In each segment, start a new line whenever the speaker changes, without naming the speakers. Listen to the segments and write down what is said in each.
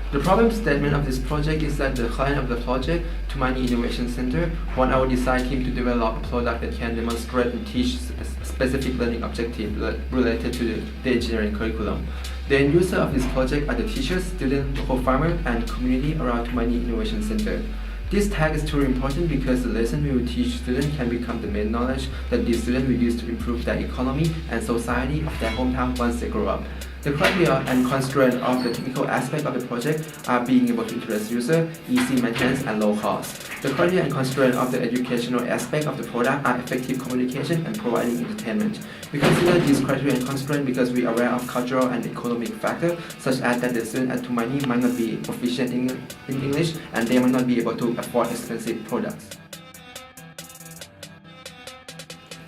The problem statement of this project is that the client of the project, Tumaini Innovation Center, want our design team to develop a product that can demonstrate and teach specific learning objectives related to the engineering curriculum. The end user of this project are the teachers, students, local farmers, and community around Tumaini Innovation Center. This tag is truly important because the lesson we will teach students can become the main knowledge that these students will use to improve their economy and society of their hometown once they grow up. The criteria and constraint of the technical aspect of the project are being able to interest user, easy maintenance, and low cost. The criteria and constraint of the educational aspect of the product are effective communication and providing entertainment. We consider these criteria and constraint because we are aware of cultural and economic factors, such as that the student at Tumaini might not be proficient in English and they might not be able to afford expensive products.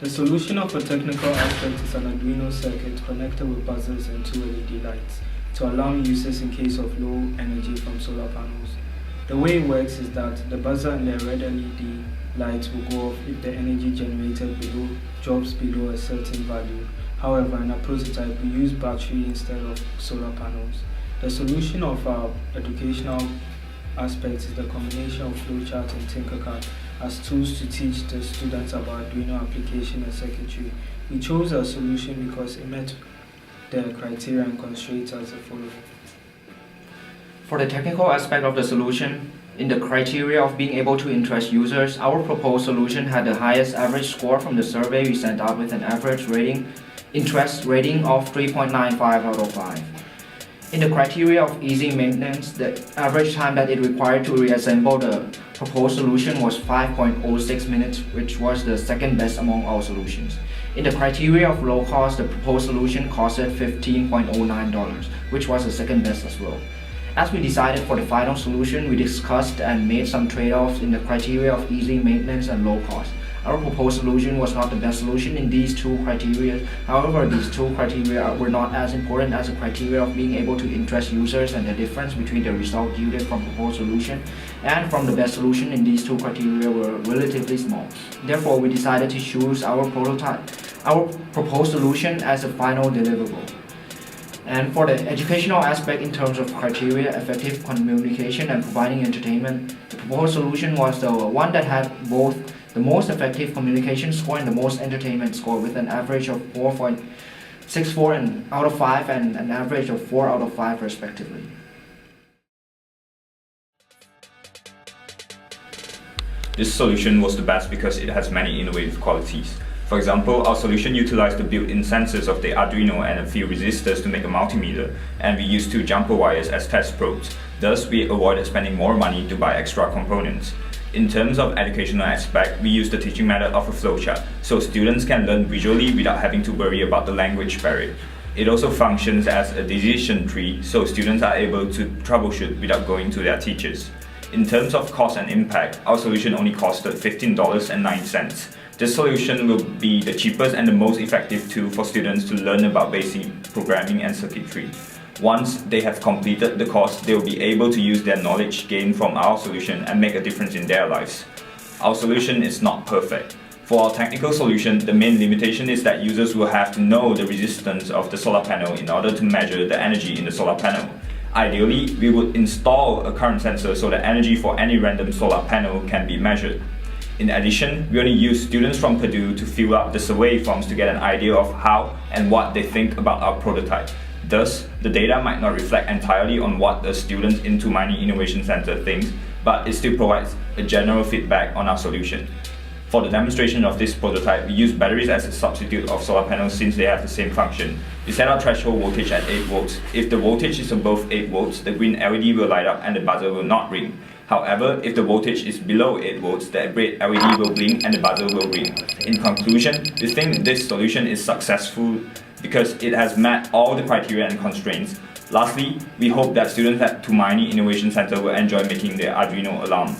The solution of a technical aspect is an Arduino circuit connected with buzzers and two LED lights to alarm users in case of low energy from solar panels. The way it works is that the buzzer and the red LED lights will go off if the energy generated drops below a certain value. However, in a prototype, we use battery instead of solar panels. The solution of our educational aspects is the combination of flowchart and Tinkercad as tools to teach the students about Arduino application and circuitry. We chose our solution because it met the criteria and constraints as the following.
For the technical aspect of the solution, in the criteria of being able to interest users, our proposed solution had the highest average score from the survey we sent out with an average interest rating of 3.95 out of 5. In the criteria of easy maintenance, the average time that it required to reassemble the proposed solution was 5.06 minutes, which was the second best among all solutions. In the criteria of low cost, the proposed solution costed $15.09, which was the second best as well. As we decided for the final solution, we discussed and made some trade-offs in the criteria of easy maintenance and low cost. Our proposed solution was not the best solution in these two criteria. However, these two criteria were not as important as the criteria of being able to interest users, and the difference between the result yielded from proposed solution and from the best solution in these two criteria were relatively small. Therefore, we decided to choose our proposed solution as a final deliverable. And for the educational aspect in terms of criteria, effective communication and providing entertainment, the proposed solution was the one that had both the most effective communication score and the most entertainment score, with an average of 4.64 out of 5 and an average of 4 out of 5 respectively.
This solution was the best because it has many innovative qualities. For example, our solution utilized the built-in sensors of the Arduino and a few resistors to make a multimeter, and we used 2 jumper wires as test probes. Thus, we avoided spending more money to buy extra components. In terms of educational aspect, we use the teaching method of a flowchart, so students can learn visually without having to worry about the language barrier. It also functions as a decision tree, so students are able to troubleshoot without going to their teachers. In terms of cost and impact, our solution only costed $15.09. This solution will be the cheapest and the most effective tool for students to learn about basic programming and circuitry. Once they have completed the course, they will be able to use their knowledge gained from our solution and make a difference in their lives. Our solution is not perfect. For our technical solution, the main limitation is that users will have to know the resistance of the solar panel in order to measure the energy in the solar panel. Ideally, we would install a current sensor so that energy for any random solar panel can be measured. In addition, we only use students from Purdue to fill out the survey forms to get an idea of how and what they think about our prototype. Thus, the data might not reflect entirely on what the student in Tumaini Innovation Center thinks, but it still provides a general feedback on our solution. For the demonstration of this prototype, we use batteries as a substitute of solar panels since they have the same function. We set our threshold voltage at 8 volts. If the voltage is above 8 volts, the green LED will light up and the buzzer will not ring. However, if the voltage is below 8 volts, the red LED will blink and the buzzer will ring. In conclusion, we think this solution is successful because it has met all the criteria and constraints. Lastly, we hope that students at Tumaini Innovation Center will enjoy making their Arduino alarm.